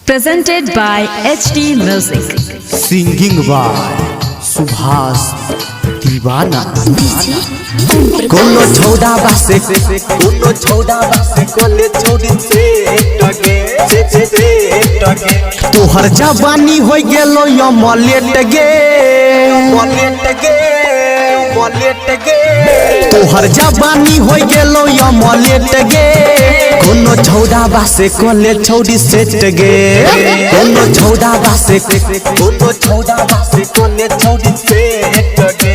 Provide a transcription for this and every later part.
Presented by HD Music. Singing by Subhash दीवाना। कोनो छोड़ा बासे कोले छोड़ी से तोहर जवानी हो गेलो यो मलेट गे तोहर जवानी हो गेलो यो मलेट गे कोनो छोड़ा बासे कोले छोड़ी सेट गे कोनो छोड़ा बासे कोले छोड़ी सेट गे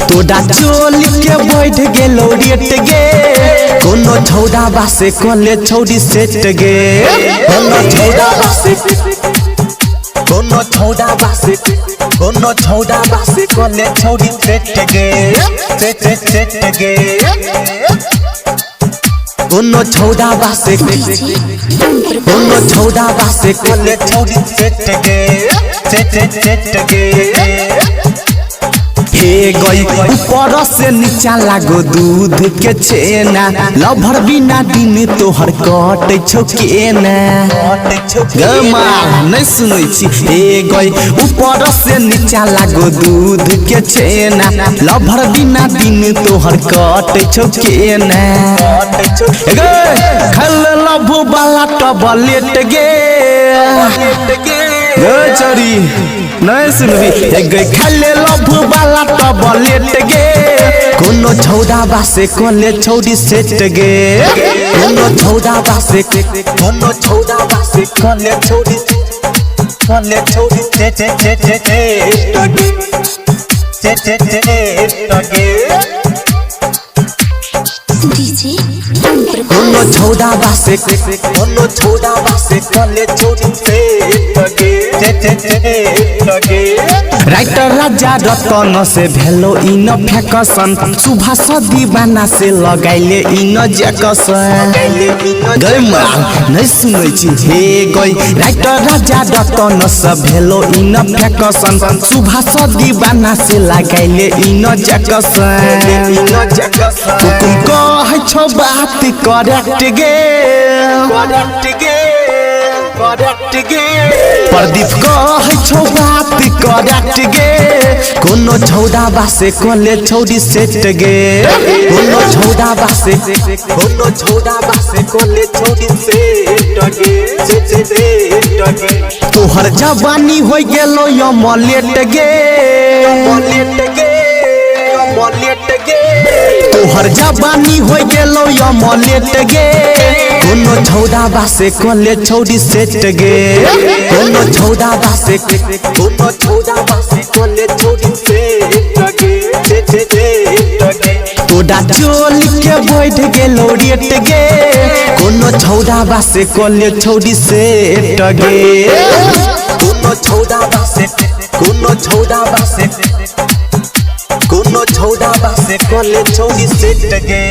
तोड़ा चोल के बैठ गेलो रेट गे कोनो छोड़ा बासे कोले छोड़ी सेट गे कोनो छोड़ा बासे कोनो छोड़ा बासे कोले छोड़ी सेट गे कोनो छोड़ा बासे कोले छोड़ी सेट गे हे गई ऊपर से नीचा लागो दूध के छेना लभर बिना दिन तोहर कट छौ केना गमा नहीं सुनै छी हे गई ऊपर से नीचा लागो दूध के छेना लभर बिना दिन तोहर कट छौ केना गे खल लभु वाला टबलेट गे चरी नहीं सुनबी गे खले लभु वाला टबलेट गे कोनो छौड़ा बासे कोले छौड़ी सेट गे कोनो छौड़ा बासे कोले छौड़ी कोनो छौड़ा बासे कोले छौड़ी राइटर राजा रतन से भेलो इन फैकसन सुभाष दीवाना से लगाइले इन जैकसन गई मां नहीं सुनै छी हे गई राइटर राजा रतन से भेलो इन फैकसन सुभाष दीवाना से लगाइले इन जैकसन हुकुम कहै छौ बात करेक्ट गे प्रदीप कहै छौ बात करेक्ट गे कोनो छौड़ा बासे कोले छौड़ी सेट गे कोनो छौड़ा बासे कोले छौड़ी सेट गे तोहर जवानी हो गेलो यो मलेट गे तोहर जवानी हो गेलो यो मलेट गे कोनो छौड़ा बासे कोले छौड़ी सेट गे कोनो छौड़ा बासे कोले छौड़ी सेट गे तोड़ा चोल के बैठ गेलो रेट गे कोनो छौड़ा बासे कोले छौड़ी सेट गे कोनो छौड़ा बासे कोले छौड़ी सेट गे।